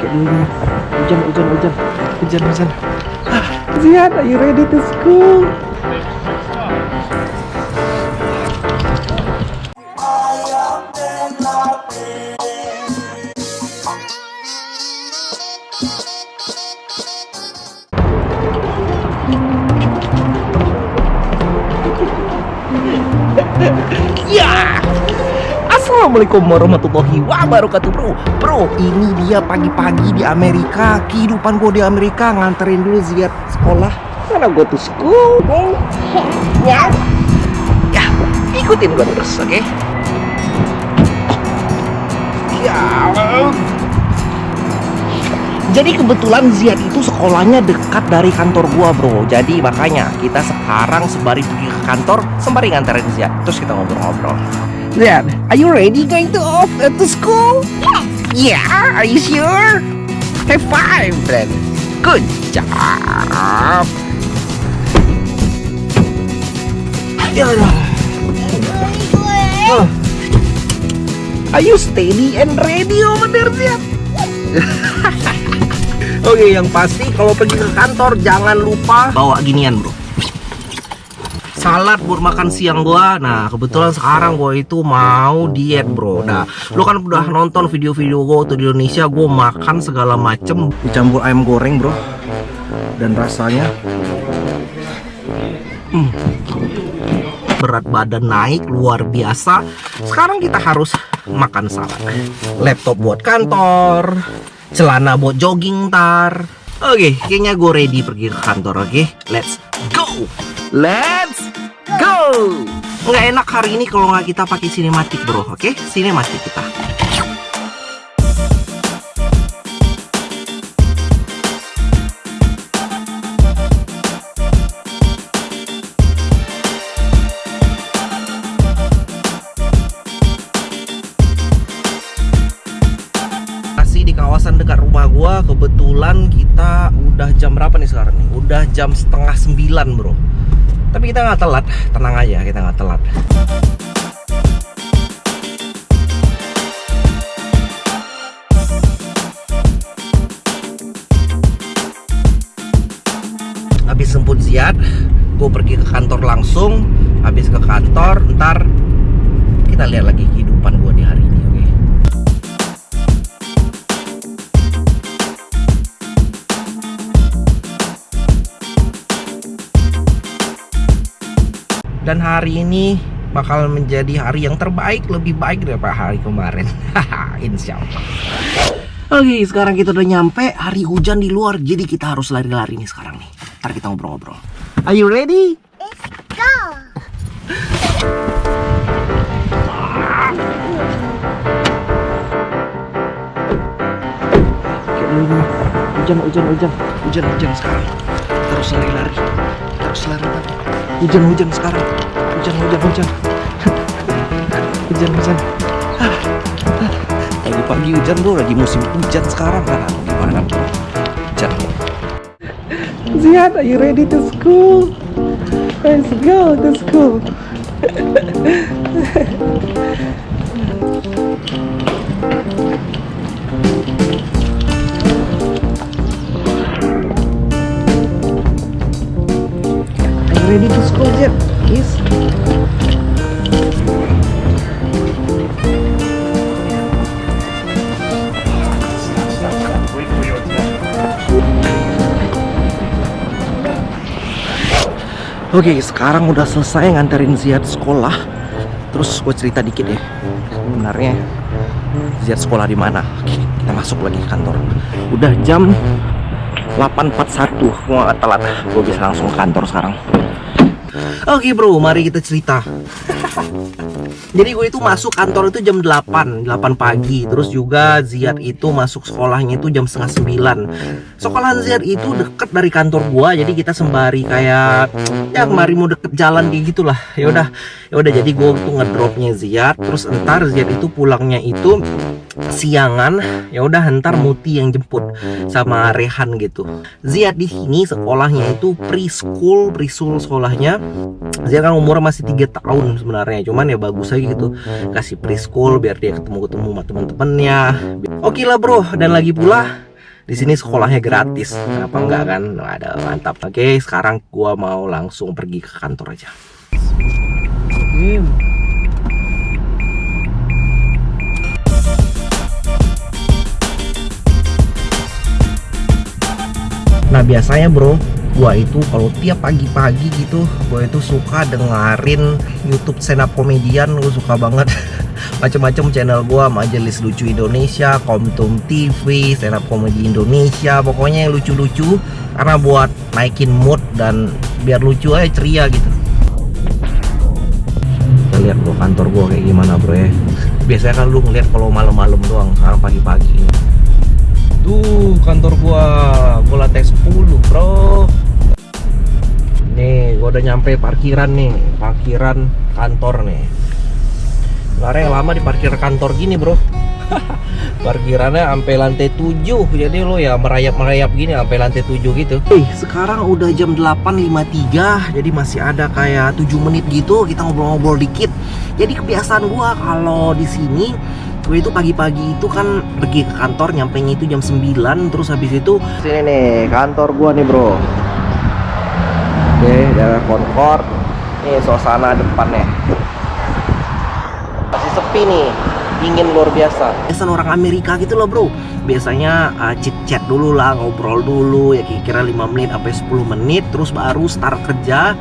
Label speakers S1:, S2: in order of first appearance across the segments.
S1: Kayak dulu nih. Hujan. Ziad, are you ready to school? Ya, Assalamualaikum warahmatullahi wabarakatuh, bro. Ini dia pagi-pagi di Amerika. Kehidupan gue di Amerika, nganterin dulu Ziad sekolah. Karena gue to school. Ya, ikutin gue terus, oke? Ya. Jadi kebetulan Ziad itu sekolahnya dekat dari kantor gua, bro. Jadi makanya kita sekarang sembari pergi ke kantor, sembari nganterin Ziad. Terus kita ngobrol-ngobrol. Ziad, are you ready going to school? Yeah, are you sure? High five, then. Good job. Ya. Are you steady and ready over there, Ziad? Oke, yang pasti kalau pergi ke kantor jangan lupa bawa ginian, bro. Salad buat makan siang gua. Nah, kebetulan sekarang gua itu mau diet, bro. Nah, lu kan udah nonton video-video gua waktu di Indonesia, gua makan segala macem dicampur ayam goreng, bro. Dan rasanya berat badan naik luar biasa. Sekarang kita harus makan salad. Laptop buat kantor, celana buat jogging ntar. Oke, kayaknya gue ready pergi ke kantor. Oke, let's go. Nggak enak hari ini kalau nggak kita pakai sinematik, bro. Oke, sinematik kita. Di kawasan dekat rumah gua. Kebetulan kita udah jam berapa nih sekarang nih? Udah jam 8:30, bro. Tapi kita nggak telat, tenang aja, kita nggak telat. Habis jemput Ziad, gue pergi ke kantor langsung. Habis ke kantor, ntar kita lihat lagi kehidupan gue di hari ini. Dan hari ini bakal menjadi hari yang terbaik, lebih baik daripada hari kemarin. Insya Allah. Oke, sekarang kita udah nyampe. Hari hujan di luar, jadi kita harus lari-lari nih sekarang nih. Ntar kita ngobrol-ngobrol. Are you ready?
S2: Let's go.
S1: Kayak dulu nih. Hujan sekarang. Terus lari-lari. Hujan sekarang. Hujan. Pagi-pagi hujan, bro. Lagi musim hujan sekarang kan. Gimana, bro? Hujan. Ziad, are you ready to school? Let's go to school. Ready to school yet? Yes. Oke, sekarang udah selesai nganterin Ziad sekolah. Terus gue cerita dikit ya. Sebenarnya Ziad sekolah di mana? Oke, kita masuk lagi ke kantor. Udah jam 8:41. Gue gak telat. Gue bisa langsung ke kantor sekarang. Oke, bro, mari kita cerita. Jadi gue itu masuk kantor itu jam 8 pagi. Terus juga Ziad itu masuk sekolahnya itu jam 8:30. Sekolahan Ziad itu deket dari kantor gua, jadi kita sembari kayak ya kemarin mau deket jalan kayak gitulah. Ya udah jadi gua tuh ngedropnya Ziad. Terus entar Ziad itu pulangnya itu siangan. Ya udah entar Muti yang jemput sama Rehan gitu. Ziad di sini sekolahnya itu preschool sekolahnya. Ziad kan umurnya masih 3 tahun sebenarnya, cuman ya bagus aja gitu kasih preschool biar dia ketemu sama teman-temannya. Oke lah, bro, dan lagi pula Di sini sekolahnya gratis, kenapa enggak kan? Ada mantap. Oke, sekarang gua mau langsung pergi ke kantor aja. Nah biasanya bro, gua itu kalau tiap pagi-pagi gitu, gua itu suka dengerin YouTube stand up komedian. Gua suka banget macem-macem channel gua, Majelis Lucu Indonesia, Komtum TV, stand up komedi Indonesia, pokoknya yang lucu-lucu karena buat naikin mood dan biar lucu aja, ceria gitu. Kita lihat bro kantor gua kayak gimana bro ya. Biasanya kan lu ngeliat kalau malam-malam doang, sekarang pagi-pagi. Tuh kantor gua lantai 10 bro. Nih gua udah nyampe parkiran nih, parkiran kantor nih. Sebenarnya lama di parkir kantor gini bro. Parkirannya sampai lantai 7, jadi lo ya merayap-merayap gini sampai lantai 7 gitu. Sekarang udah jam 8.53, jadi masih ada kayak 7 menit gitu kita ngobrol-ngobrol dikit. Jadi kebiasaan gua kalau di sini gue itu pagi-pagi itu kan pergi ke kantor, nyampenya itu jam 9, terus habis itu sini nih kantor gua nih bro. Oke, daerah Concord. Nih suasana depannya masih sepi nih, dingin luar biasa. Biasa orang Amerika gitu loh bro. Biasanya chit-chat dulu lah, ngobrol dulu ya kira-kira 5 menit sampai 10 menit, terus baru start kerja.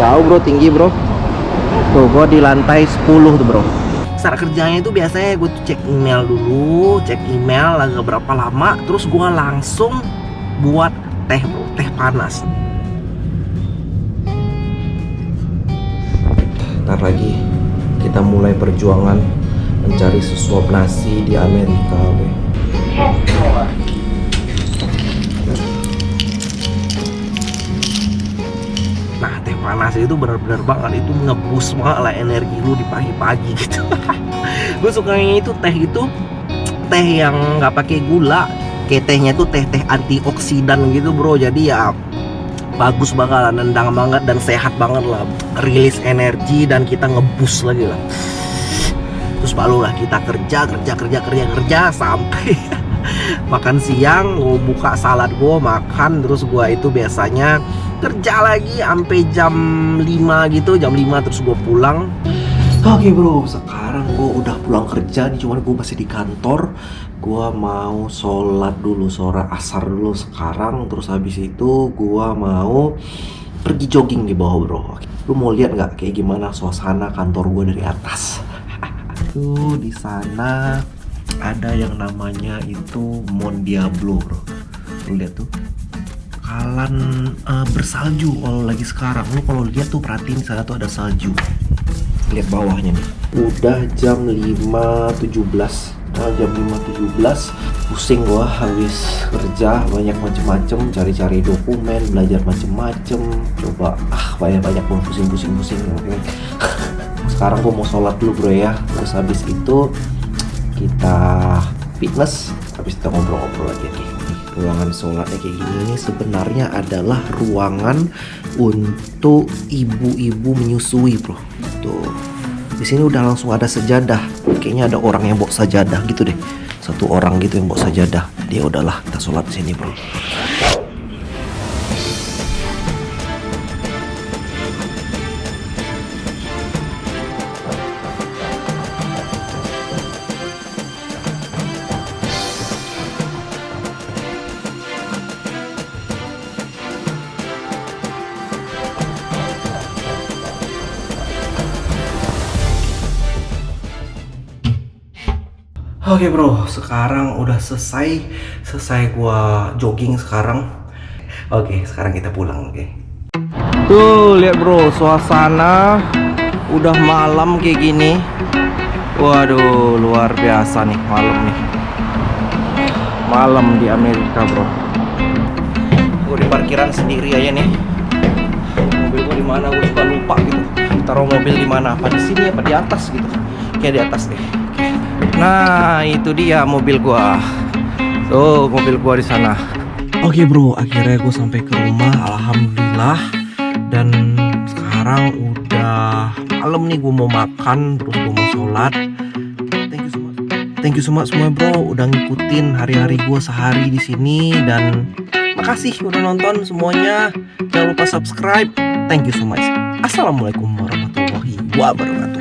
S1: Jauh bro, tinggi bro. Tuh gua di lantai 10 tuh bro. Start kerjanya itu biasanya gue tuh cek email dulu, cek email agak berapa lama, terus gue langsung buat teh bro, teh panas. Ntar lagi kita mulai perjuangan mencari sesuap nasi di Amerika. Nah teh panas itu bener-bener banget, itu ngebus banget lah energi lu di pagi-pagi gitu. Gue sukanya itu teh yang nggak pakai gula, kayak tehnya tuh teh antioksidan gitu bro. Jadi ya bagus banget lah, nendang banget dan sehat banget lah, rilis energi dan kita ngebus lagi lah. Terus baru lah kita kerja sampai makan siang, gue buka salad gue makan, terus gue itu biasanya kerja lagi sampai jam 5 gitu, jam 5 terus gue pulang. Oke bro, sekarang gue udah pulang kerja nih, cuman gue masih di kantor. Gue mau sholat dulu, sholat asar dulu sekarang. Terus habis itu gue mau pergi jogging di bawah bro. Lu mau lihat nggak kayak gimana suasana kantor gue dari atas? Tuh di sana ada yang namanya itu Mont Diablo bro. Lu lihat tuh, kalan bersalju kalau lagi sekarang. Lu kalau lihat tuh perhatiin di sana tuh ada salju. Lihat bawahnya nih. Udah jam 5.17. Jam 5.17. Pusing gua habis kerja, banyak macem-macem, cari-cari dokumen, belajar macem-macem. Coba banyak gua pusing. Okay. Sekarang gua mau sholat dulu bro ya. Terus habis itu kita fitness, habis kita ngobrol-ngobrol lagi nih. Ruangan sholatnya kayak gini, ini sebenarnya adalah ruangan untuk ibu-ibu menyusui bro. Tuh, di sini udah langsung ada sejadah. Kayaknya ada orang yang bawa sajadah gitu deh. Satu orang gitu yang bawa sajadah. Dia udahlah kita sholat di sini bro. Oke bro, sekarang udah selesai gua jogging sekarang. Oke, sekarang kita pulang. Oke. Tuh lihat bro, suasana udah malam kayak gini. Waduh, luar biasa nih malam nih. Malam di Amerika bro. Gue di parkiran sendiri aja nih. Mobil gue di mana? Gue suka lupa gitu. Taruh mobil di mana? Apa di sini? Apa di atas gitu? Kayak di atas deh. Nah, itu dia mobil gua. Tuh, mobil gua di sana. Oke, bro, akhirnya gua sampai ke rumah, alhamdulillah. Dan sekarang udah malam nih, gua mau makan, terus gua mau sholat. thank you so much semua bro, udah ngikutin hari-hari gue sehari di sini, dan makasih udah nonton semuanya. Jangan lupa subscribe. Thank you so much. Assalamualaikum warahmatullahi wabarakatuh.